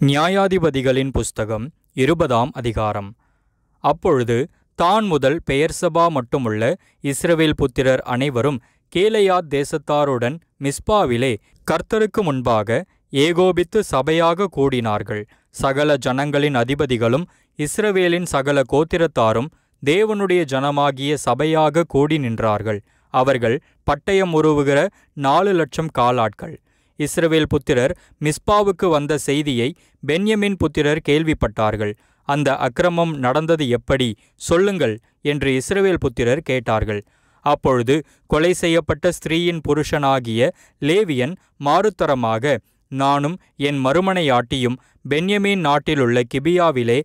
நியாயாதிபதிகளின் புஸ்தகம் 20ஆம் அதிகாரம். அப்பொழுது தான் முதல் பெயர்சபா மட்டுமுள்ள இஸ்ரவேல் புத்திரர் அனைவரும் கேலேயாத் தேசத்தாருடன் மிஸ்பாவிலே கர்த்தருக்கு முன்பாக ஏகோபித்து சபையாக கூடினார்கள். சகல ஜனங்களின் அதிபதிகளும் இஸ்ரவேலின் சகல கோத்திரத்தாரும் தேவனுடைய ஜனமாகிய சபையாக கூடி நின்றார்கள். அவர்கள் பட்டயம் உருவுகிற 4,00,000 காலாட்கள். இஸ்ரவேல் புத்திரர் மிஸ்பாவுக்கு வந்த செய்தியை பென்யமின் புத்திரர் கேள்விப்பட்டார்கள். அந்த அக்கிரமம் நடந்தது எப்படி சொல்லுங்கள் என்று இஸ்ரவேல் புத்திரர் கேட்டார்கள். அப்பொழுது கொலை செய்யப்பட்ட ஸ்திரீயின் புருஷனாகிய லேவியன் மாறுத்தரமாக, நானும் என் மறுமனையாட்டியும் பென்யமீன் நாட்டிலுள்ள கிபியாவிலே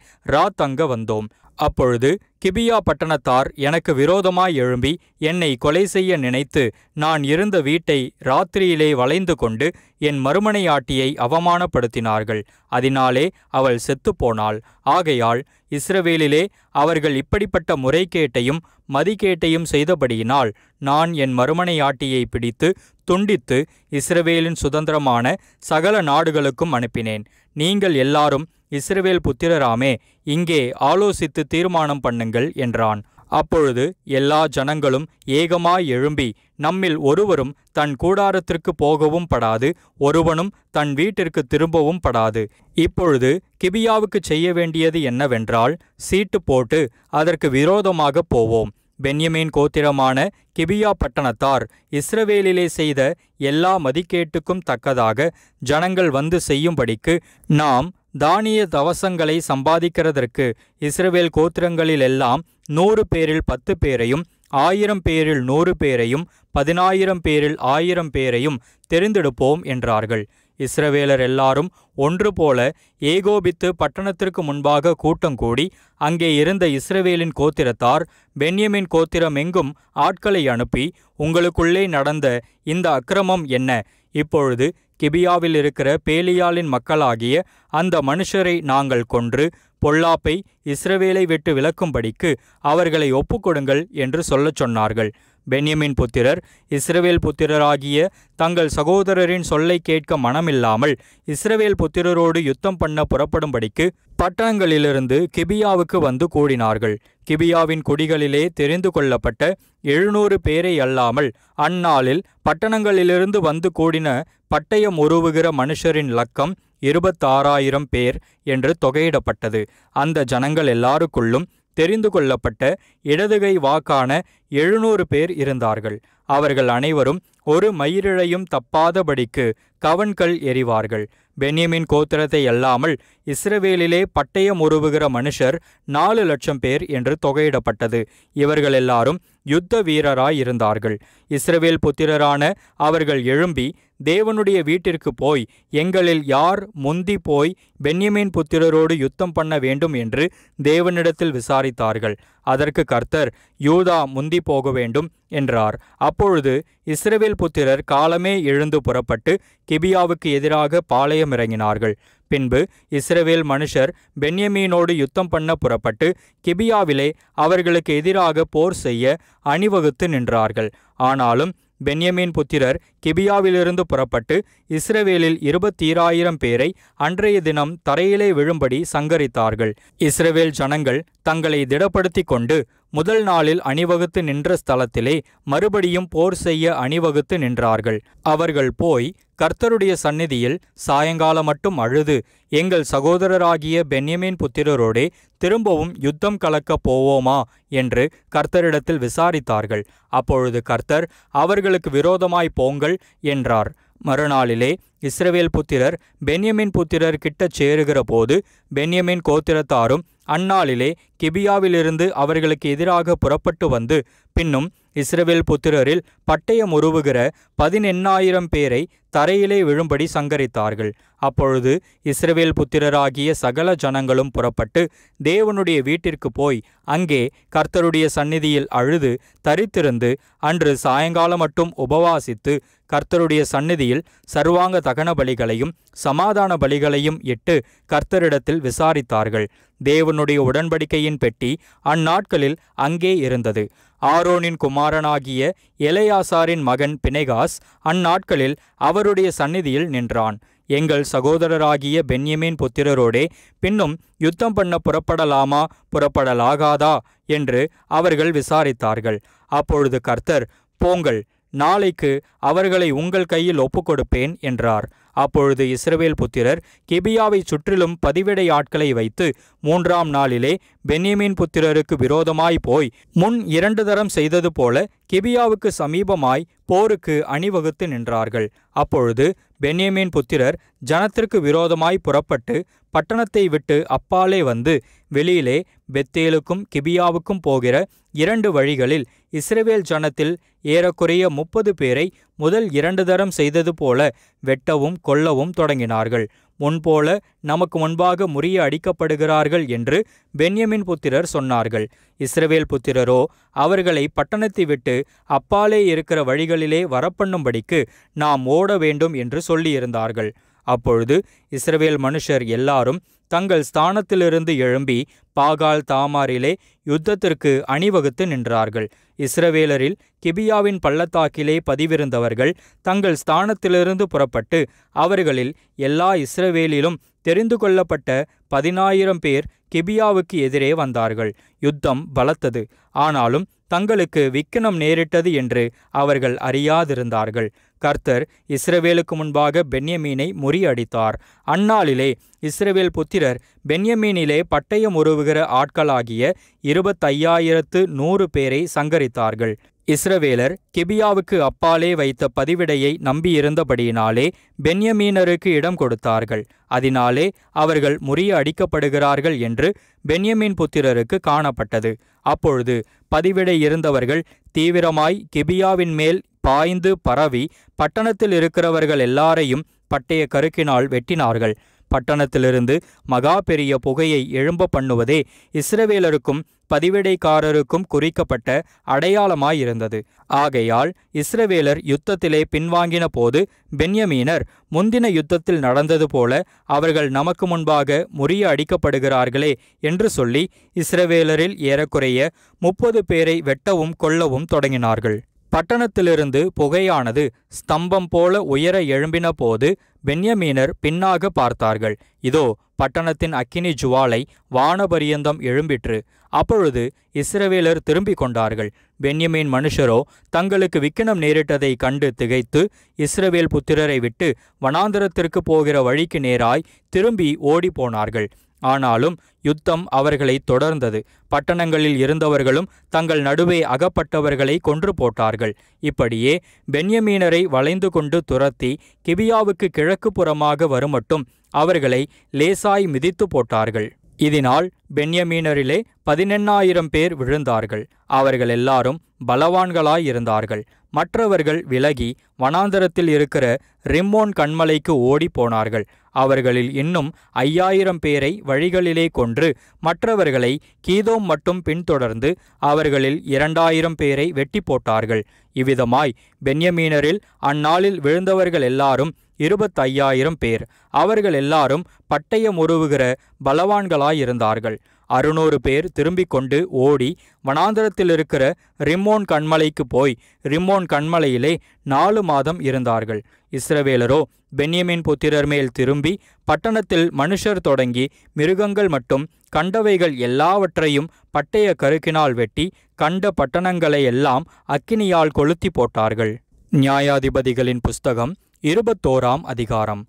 தங்க வந்தோம். அப்பொழுது கிபியா பட்டணத்தார் எனக்கு விரோதமாய் எழும்பி என்னை கொலை செய்ய நினைத்து, நான் இருந்த வீட்டை ராத்திரியிலே வளைந்து கொண்டு என் மறுமனையாட்டியை அவமானப்படுத்தினார்கள். அதனாலே அவள் செத்துப்போனாள். ஆகையால் இஸ்ரவேலிலே அவர்கள் இப்படிப்பட்ட முறைகேட்டையும் மதிகேட்டையும் செய்தபடியினால் நான் என் மறுமனையாட்டியை பிடித்து துண்டித்து இஸ்ரவேலின் சுதந்திரமான சகல நாடுகளுக்கும் அனுப்பினேன். நீங்கள் எல்லாரும் இஸ்ரவேல் புத்திரராமே, இங்கே ஆலோசித்து தீர்மானம் பண்ணுங்கள் என்றான். அப்பொழுது எல்லா ஜனங்களும் ஏகமாய் எழும்பி, நம்மில் ஒருவரும் தன் கூடாரத்திற்கு போகவும் படாது, ஒருவனும் தன் வீட்டிற்கு திரும்பவும் படாது. இப்பொழுது கிபியாவுக்கு செய்ய வேண்டியது என்னவென்றால், சீட்டு போட்டு அதற்கு விரோதமாக போவோம். பென்யமீன் கோத்திரமான கிபியா பட்டணத்தார் இஸ்ரவேலிலே செய்த எல்லா மதிகேட்டுக்கும் தக்கதாக ஜனங்கள் வந்து செய்யும்படிக்கு நாம் தானிய தவசங்களை சம்பாதிக்கிறதற்கு இஸ்ரவேல் கோத்திரங்களிலெல்லாம் 100 பேரில் 10 பேரையும் 1000 பேரில் 100 பேரையும் 10,000 பேரில் 1000 பேரையும் தெரிந்தெடுப்போம் என்றார்கள். இஸ்ரவேலர் எல்லாரும் ஒன்று போல ஏகோபித்து பட்டணத்திற்கு முன்பாக கூட்டங்கூடி, அங்கே இருந்த இஸ்ரவேலின் கோத்திரத்தார் பென்யமின் கோத்திரம் எங்கும் ஆட்களை அனுப்பி, உங்களுக்குள்ளே நடந்த இந்த அக்கிரமம் என்ன? இப்பொழுது கிபியாவில் இருக்கிற பேலியாளின் மக்களாகிய அந்த மனுஷரை நாங்கள் கொன்று பொல்லாப்பை இஸ்ரவேலை விட்டு விலக்கும்படிக்கு அவர்களை ஒப்புக்கொடுங்கள் என்று சொல்லச் சொன்னார்கள். பென்யமின் புத்திரர் இஸ்ரவேல் புத்திரராகிய தங்கள் சகோதரரின் சொல்லை கேட்க மனமில்லாமல் இஸ்ரவேல் புத்திரரோடு யுத்தம் பண்ண புறப்படும்படிக்கு பட்டணங்களிலிருந்து கிபியாவுக்கு வந்து கூடினார்கள். கிபியாவின் குடிகளிலே தெரிந்து கொள்ளப்பட்ட 700 பேரை அல்லாமல் அந்நாளில் பட்டணங்களிலிருந்து வந்து கூடின பட்டயம் உருவுகிற மனுஷரின் லக்கம் 26,000 பேர் என்று தொகையிடப்பட்டது. அந்த ஜனங்கள் எல்லாருக்குள்ளும் தெரிந்து கொள்ளப்பட்ட இடதுகை வாக்கான 700 பேர் இருந்தார்கள். அவர்கள் அனைவரும் ஒரு மயிரிழையும் தப்பாதபடிக்கு கவண்கள் எறிவார்கள். பென்யமின் கோத்திரத்தை அல்லாமல் இஸ்ரவேலிலே பட்டயம் உருவுகிற மனுஷர் 4,00,000 பேர் என்று தொகையிடப்பட்டது. இவர்கள் எல்லாரும் யுத்த வீரராயிருந்தார்கள். இஸ்ரவேல் புத்திரரான அவர்கள் எழும்பி தேவனுடைய வீட்டிற்கு போய், எங்களில் யார் முந்தி போய் பென்யமின் புத்திரரோடு யுத்தம் பண்ண வேண்டும் என்று தேவனிடத்தில் விசாரித்தார்கள். அதற்கு கர்த்தர், யூதா முந்தி போக வேண்டும் என்றார். அப்பொழுது இஸ்ரவேல் புத்திரர் காலமே எழுந்து புறப்பட்டு கிபியாவுக்கு எதிராக பாளையம் இறங்கினார்கள். பின்பு இஸ்ரவேல் மனுஷர் பென்யமீனோடு யுத்தம் பண்ண புறப்பட்டு கிபியாவிலே அவர்களுக்கு எதிராக போர் செய்ய அணிவகுத்து நின்றார்கள். ஆனாலும் பென்யமீன் புத்திரர் கிபியாவிலிருந்து புறப்பட்டு இஸ்ரவேலில் 22,000 பேரை அன்றைய தினம் தரையிலே விழும்படி சங்கரித்தார்கள். இஸ்ரவேல் ஜனங்கள் தங்களை திடப்படுத்தி கொண்டு முதல் நாளில் அணிவகுத்து நின்ற ஸ்தலத்திலே மறுபடியும் போர் செய்ய அணிவகுத்து நின்றார்கள். அவர்கள் போய் கர்த்தருடைய சந்நிதியில் சாயங்காலம் மட்டும் அழுது, எங்கள் சகோதரராகிய பென்யமீன் புத்திரரோடே திரும்பவும் யுத்தம் கலக்கப் போவோமா என்று கர்த்தரிடத்தில் விசாரித்தார்கள். அப்பொழுது கர்த்தர், அவர்களுக்கு விரோதமாய் போங்கள் என்றார். மறுநாளிலே இஸ்ரவேல் புத்திரர் பென்யமின் புத்திரர் கிட்டச் சேருகிற போது பென்யமின் கோத்திரத்தாரும் அந்நாளிலே கிபியாவிலிருந்து அவர்களுக்கு எதிராக புறப்பட்டு வந்து, பின்னும் இஸ்ரவேல் புத்திரரில் பட்டயம் உருவுகிற 18,000 பேரை தரையிலே விழும்படி சங்கரித்தார்கள். அப்பொழுது இஸ்ரவேல் புத்திரராகிய சகல ஜனங்களும் புறப்பட்டு தேவனுடைய வீட்டிற்கு போய் அங்கே கர்த்தருடைய சந்நிதியில் அழுது தரித்திருந்து அன்று சாயங்காலம் மட்டும் உபவாசித்து கர்த்தருடைய சந்நிதியில் சர்வாங்க தகன பலிகளையும் சமாதான பலிகளையும் இட்டு கர்த்தரிடத்தில் விசாரித்தார்கள். தேவனுடைய உடன்படிக்கையின் பெட்டி அந்நாட்களில் அங்கே இருந்தது. ஆரோனின் குமாரனாகிய எலெயாசாரின் மகன் பினெகாஸ் அந்நாட்களில் அவருடைய சந்நிதியில் நின்றான். எங்கள் சகோதரராகிய பென்யமீன் புத்திரரோடே பின்னும் யுத்தம் பண்ண புறப்படலாமா புறப்படலாகாதா என்று அவர்கள் விசாரித்தார்கள். அப்பொழுது கர்த்தர், போங்கள், நாளைக்கு அவர்களை உங்கள் கையில் ஒப்புக்கொடுப்பேன் என்றார். அப்பொழுது இஸ்ரவேல் புத்திரர் கிபியாவை சுற்றிலும் பதிவிடை ஆட்களை வைத்து 3ஆம் நாளிலே பென்யமீன் புத்திரருக்கு விரோதமாய் போய் முன் 2 தரம் செய்தது போல கிபியாவுக்கு சமீபமாய் போருக்கு அணிவகுத்து நின்றார்கள். அப்பொழுது பென்யமீன் புத்திரர் ஜனத்திற்கு விரோதமாய் புறப்பட்டு பட்டணத்தை விட்டு அப்பாலே வந்து வெளியிலே பெத்தேலுக்கும் கிபியாவுக்கும் போகிற 2 வழிகளில் இஸ்ரவேல் ஜனத்தில் ஏறக்குறைய 30 பேரை முதல் 2 தரம் செய்தது போல வெட்டவும் கொல்லவும் தொடங்கினார்கள். முன்போல நமக்கு முன்பாக முறிய அடிக்கப்படுகிறார்கள் என்று பென்யமீன் புத்திரர் சொன்னார்கள். இஸ்ரவேல் புத்திரரோ அவர்களை பட்டணத்தை விட்டு அப்பாலே இருக்கிற வழிகளிலே வரப்பண்ணும்படிக்கு நாம் ஓட வேண்டும் என்று சொல்லியிருந்தார்கள். அப்பொழுது இஸ்ரவேல் மனுஷர் எல்லாரும் தங்கள் ஸ்தானத்திலிருந்து எழும்பி பாகால் தாமாரிலே யுத்தத்திற்கு அணிவகுத்து நின்றார்கள். இஸ்ரவேலரில் கிபியாவின் பள்ளத்தாக்கிலே பதிவிருந்தவர்கள் தங்கள் ஸ்தானத்திலிருந்து புறப்பட்டு அவர்களில் எல்லா இஸ்ரவேலிலும் தெரிந்து கொள்ளப்பட்ட 10,000 பேர் கிபியாவுக்கு எதிரே வந்தார்கள். யுத்தம் பலத்தது. ஆனாலும் தங்களுக்கு விக்கினம் நேரிட்டது என்று அவர்கள் அறியாதிருந்தார்கள். கர்த்தர் இஸ்ரவேலுக்கு முன்பாக பென்யமீனை முறியடித்தார். அந்நாளிலே இஸ்ரவேல் புத்திரர் பென்யமீனிலே பட்டயம் உருவுகிற ஆட்களாகிய 25,100 பேரை சங்கரித்தார்கள். இஸ்ரவேலர் கிபியாவுக்கு அப்பாலே வைத்த பதிவிடையை நம்பியிருந்தபடியினாலே பென்யமீனருக்கு இடம் கொடுத்தார்கள். அதனாலே அவர்கள் முறிய அடிக்கப்படுகிறார்கள் என்று பென்யமீன் புத்திரருக்கு காணப்பட்டது. அப்பொழுது பதிவிடை இருந்தவர்கள் தீவிரமாய் கிபியாவின் மேல் பாய்ந்து பரவி பட்டணத்தில் இருக்கிறவர்கள் எல்லாரையும் பட்டய கருக்கினால் வெட்டினார்கள். பட்டணத்திலிருந்து மகா பெரிய புகையை எழும்ப பண்ணுவதே இஸ்ரவேலருக்கும் பதிவிடைக்காரருக்கும் குறிக்கப்பட்ட அடையாளமாயிருந்தது. ஆகையால் இஸ்ரவேலர் யுத்தத்திலே பின்வாங்கின போது பென்யமீனர் முந்தின யுத்தத்தில் நடந்தது போல அவர்கள் நமக்கு முன்பாக முறிய அடிக்கப்படுகிறார்களே என்று சொல்லி இஸ்ரவேலரில் ஏறக்குறைய 30 பேரை வெட்டவும் கொல்லவும் தொடங்கினார்கள். பட்டணத்திலிருந்து புகையானது ஸ்தம்பம் போல உயர எழும்பின போது பென்யமீனர் பின்னாக பார்த்தார்கள். இதோ, பட்டணத்தின் அக்கினி ஜுவாலை வானபரியந்தம் எழும்பிற்று. அப்பொழுது இஸ்ரவேலர் திரும்பிக் கொண்டார்கள். பென்யமீன் மனுஷரோ தங்களுக்கு விக்கினம் நேரிட்டதை கண்டு திகைத்து இஸ்ரவேல் புத்திரரை விட்டு வனாந்தரத்திற்கு போகிற வழிக்கு நேராய் திரும்பி ஓடிப்போனார்கள். ஆனாலும் யுத்தம் அவர்களை தொடர்ந்தது. பட்டணங்களில் இருந்தவர்களும் தங்கள் நடுவே அகப்பட்டவர்களை கொன்று போட்டார்கள். இப்படியே பென்யமீனரை வளைந்து கொண்டு துரத்தி கிபியாவுக்கு கிழக்கு புறமாக வருமட்டும் அவர்களை லேசாய் மிதித்து போட்டார்கள். இதனால் பென்யமீனரிலே 18,000 பேர் விழுந்தார்கள். அவர்கள் எல்லாரும் பலவான்களாயிருந்தார்கள். மற்றவர்கள் விலகி வனாந்தரத்தில் இருக்கிற ரிம்மோன் கன்மலைக்கு ஓடி போனார்கள். அவர்களில் இன்னும் 5,000 பேரை வழிகளிலே கொன்று மற்றவர்களை கீதோம் மட்டும் பின்தொடர்ந்து அவர்களில் 2,000 பேரை வெட்டி போட்டார்கள். இவ்விதமாய் பென்யமீனரில் அந்நாளில் விழுந்தவர்கள் எல்லாரும் 25,000 பேர். அவர்கள் எல்லாரும் பட்டயம் உருவுகிற பலவான்களாயிருந்தார்கள். 600 பேர் திரும்பிக் கொண்டு ஓடி வனாந்தரத்தில் இருக்கிற ரிம்மோன் கன்மலைக்கு போய் ரிம்மோன் கன்மலையிலே 4 மாதம் இருந்தார்கள். இஸ்ரவேலரோ பென்யமீன் புத்திரர் மேல் திரும்பி பட்டணத்தில் மனுஷர் தொடங்கி மிருகங்கள் மட்டும் கண்டவைகள் எல்லாவற்றையும் பட்டய கருக்கினால் வெட்டி கண்ட பட்டணங்களை எல்லாம் அக்கினியால் கொளுத்தி போட்டார்கள். நியாயாதிபதிகளின் புஸ்தகம் 21ஆம் அதிகாரம்.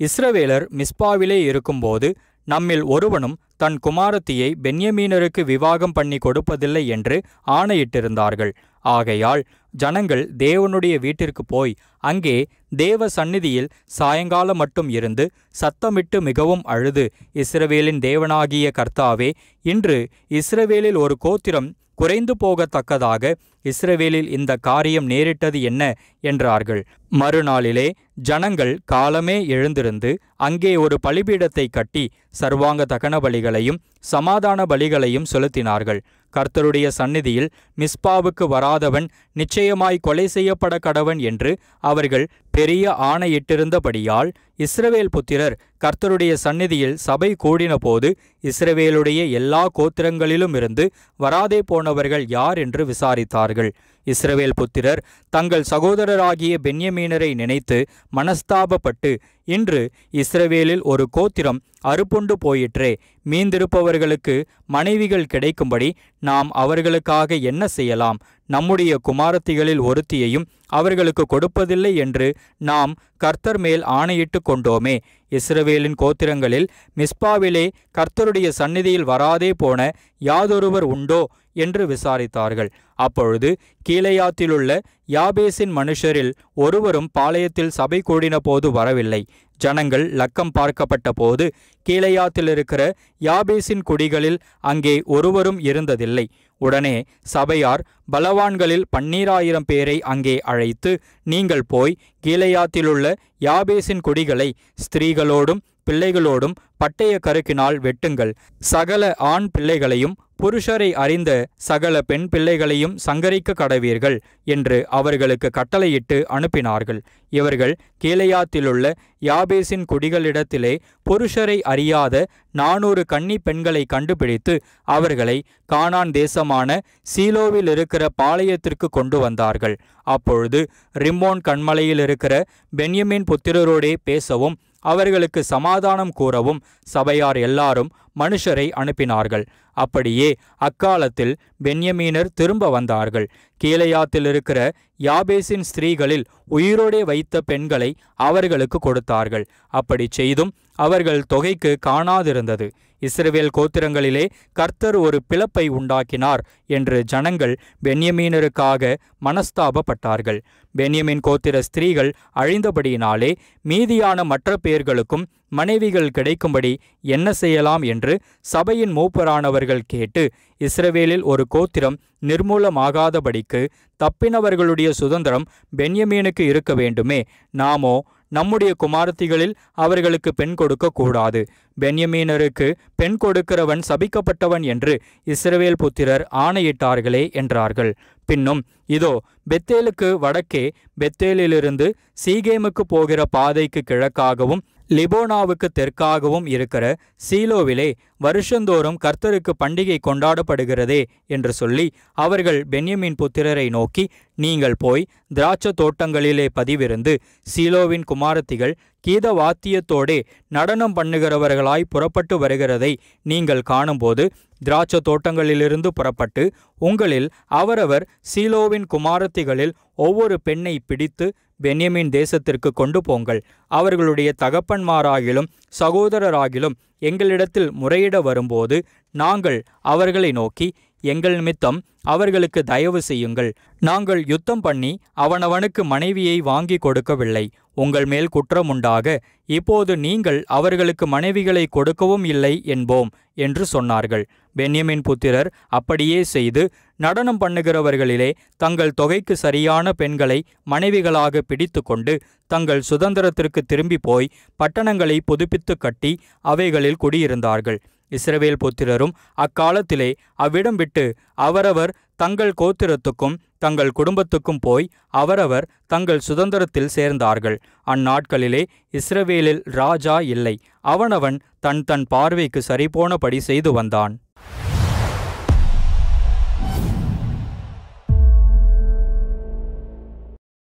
இஸ்ரவேலர் மிஸ்பாவிலே இருக்கும்போது நம்மில் ஒருவனும் தன் குமாரத்தியை பென்யமீனருக்கு விவாகம் பண்ணி கொடுப்பதில்லை என்று ஆணையிட்டிருந்தார்கள். ஆகையால் ஜனங்கள் தேவனுடைய வீட்டிற்கு போய் அங்கே தேவ சந்நிதியில் சாயங்காலம் மட்டும் இருந்து சத்தமிட்டு மிகவும் அழுது, இஸ்ரவேலின் தேவனாகிய கர்த்தாவே, இன்று இஸ்ரவேலில் ஒரு கோத்திரம் குறைந்து போகத்தக்கதாக இஸ்ரவேலில் இந்த காரியம் நேரிட்டது என்ன என்றார்கள். மறுநாளிலே ஜனங்கள் காலமே எழுந்திருந்து அங்கே ஒரு பலிபீடத்தை கட்டி சர்வாங்க தகன பலிகளையும் சமாதான பலிகளையும் செலுத்தினார்கள். கர்த்தருடைய சந்நிதியில் மிஸ்பாவுக்கு வராதவன் நிச்சயமாய் கொலை செய்யப்பட கடவன் என்று அவர்கள் பெரிய ஆணையிட்டிருந்தபடியால் இஸ்ரவேல் புத்திரர் கர்த்தருடைய சந்நிதியில் சபை கூடினபோது இஸ்ரவேலுடைய எல்லா கோத்திரங்களிலும் இருந்து வராதே போனவர்கள் யார் என்று விசாரித்தார்கள். இஸ்ரவேல் புத்திரர் தங்கள் சகோதரராகிய பென்யமீனரை நினைத்து மனஸ்தாபப்பட்டு, இன்று இஸ்ரவேலில் ஒரு கோத்திரம் அறுப்புண்டு போயிற்றே, மீந்திருப்பவர்களுக்கு மனைவிகள் கிடைக்கும்படி நாம் அவர்களுக்காக என்ன செய்யலாம்? நம்முடைய குமாரத்திகளில் ஒருத்தியையும் அவர்களுக்கு கொடுப்பதில்லை என்று நாம் கர்த்தர் மேல் ஆணையிட்டு கொண்டோமே. இஸ்ரவேலின் கோத்திரங்களில் மிஸ்பாவிலே கர்த்தருடைய சந்நிதியில் வராதே போன யாதொருவர் உண்டோ என்று விசாரித்தார்கள். அப்பொழுது கீலேயாத்திலுள்ள யாபேசின் மனுஷரில் ஒருவரும் பாளையத்தில் சபை கூடின போது வரவில்லை. ஜனங்கள் லக்கம் பார்க்கப்பட்ட போது கீலேயாத்தில் இருக்கிற யாபேசின் குடிகளில் அங்கே ஒருவரும் இருந்ததில்லை. உடனே சபையார் பலவான்களில் 12,000 பேரை அங்கே அழைத்து, நீங்கள் போய் கீலேயாத்திலுள்ள யாபேசின் குடிகளை ஸ்திரீகளோடும் பிள்ளைகளோடும் பட்டய கருக்கினால் வெட்டுங்கள். சகல ஆண் பிள்ளைகளையும் புருஷரை அறிந்த சகல பெண் பிள்ளைகளையும் சங்கரிக்க கடவீர்கள் என்று அவர்களுக்கு கட்டளையிட்டு அனுப்பினார்கள். இவர்கள் கீலேயாத்திலுள்ள யாபேசின் குடிகளிடத்திலே புருஷரை அறியாத 400 கன்னி பெண்களை கண்டுபிடித்து அவர்களை கானான் தேசமான சீலோவில் இருக்கிற பாளையத்திற்கு கொண்டு வந்தார்கள். அப்பொழுது ரிம்மோன் கன்மலையில் இருக்கிற பென்யமீன் புத்திரரோடே பேசவும் அவர்களுக்கு சமாதானம் கூறவும் சபையார் எல்லாரும் மனுஷரை அனுப்பினார்கள். அப்படியே அக்காலத்தில் பென்யமீனர் திரும்ப வந்தார்கள். கீலேயாத்தில் இருக்கிற யாபேசின் ஸ்திரீகளில் உயிரோடே வைத்த பெண்களை அவர்களுக்கு கொடுத்தார்கள். அப்படி செய்தும் அவர்கள் தொகைக்கு காணாதிருந்தது. இஸ்ரவேல் கோத்திரங்களிலே கர்த்தர் ஒரு பிளப்பை உண்டாக்கினார் என்று ஜனங்கள் பென்யமீனருக்காக மனஸ்தாபப்பட்டார்கள். பென்யமீன் கோத்திர ஸ்திரீகள் அழிந்தபடியினாலே மீதியான மற்ற பேர்களுக்கும் மனைவிகள் கிடைக்கும்படி என்ன செய்யலாம் என்று சபையின் மூப்பரானவர்கள் கேட்டு, இஸ்ரவேலில் ஒரு கோத்திரம் நிர்மூலமாகாதபடிக்கு தப்பினவர்களுடைய சுதந்திரம் பென்யமீனுக்கு இருக்க வேண்டுமே, நாமோ நம்முடைய குமாரத்திகளில் அவர்களுக்கு பெண் கொடுக்க கூடாது. பென்யமீனருக்கு பெண் கொடுக்கிறவன் சபிக்கப்பட்டவன் என்று இஸ்ரவேல் புத்திரர் ஆணையிட்டார்களே என்றார்கள். பின்னும் இதோ, பெத்தேலுக்கு வடக்கே பெத்தேலிலிருந்து சீகேமுக்கு போகிற பாதைக்கு கிழக்காகவும் லிபோனாவுக்கு தெற்காகவும் இருக்கிற சீலோவிலே வருஷந்தோறும் கர்த்தருக்கு பண்டிகை கொண்டாடப்படுகிறதே என்று சொல்லி அவர்கள் பென்யமீன் புத்திரரை நோக்கி, நீங்கள் போய் திராட்சை தோட்டங்களிலே பதிவிருந்து சீலோவின் குமாரத்திகள் கீதவாத்தியத்தோடே நடனம் பண்ணுகிறவர்களாய் புறப்பட்டு வருகிறதை நீங்கள் காணும்போது திராட்சை தோட்டங்களிலிருந்து புறப்பட்டு உங்களில் அவரவர் சீலோவின் குமாரத்திகளில் ஒவ்வொரு பெண்ணை பிடித்து பென்யமீன் தேசத்திற்கு கொண்டு போங்கள். அவர்களுடைய தகப்பன்மாராகிலும் சகோதரராகிலும் எங்களிடத்தில் முறையிட வரும்போது நாங்கள் அவர்களை நோக்கி, எங்கள் நிமித்தம் அவர்களுக்கு தயவு செய்யுங்கள். நாங்கள் யுத்தம் பண்ணி அவனவனுக்கு மனைவியை வாங்கி கொடுக்கவில்லை. உங்கள் மேல் குற்றமுண்டாக இப்போது நீங்கள் அவர்களுக்கு மனைவிகளை கொடுக்கவும் இல்லை என்போம் என்று சொன்னார்கள். பென்யமீன் புத்திரர் அப்படியே செய்து நடனம் பண்ணுகிறவர்களிலே தங்கள் தொகைக்கு சரியான பெண்களை மனைவிகளாக பிடித்து கொண்டு தங்கள் சுதந்திரத்திற்கு திரும்பி போய் பட்டணங்களை புதுப்பித்து கட்டி அவைகளில் குடியிருந்தார்கள். இஸ்ரவேல் புத்திரரும் அக்காலத்திலே அவ்விடம் விட்டு அவரவர் தங்கள் கோத்திரத்துக்கும் தங்கள் குடும்பத்துக்கும் போய் அவரவர் தங்கள் சுதந்திரத்தில் சேர்ந்தார்கள். அந்நாட்களிலே இஸ்ரவேலில் ராஜா இல்லை. அவனவன் தன் பார்வைக்கு சரிபோனபடி செய்து வந்தான்.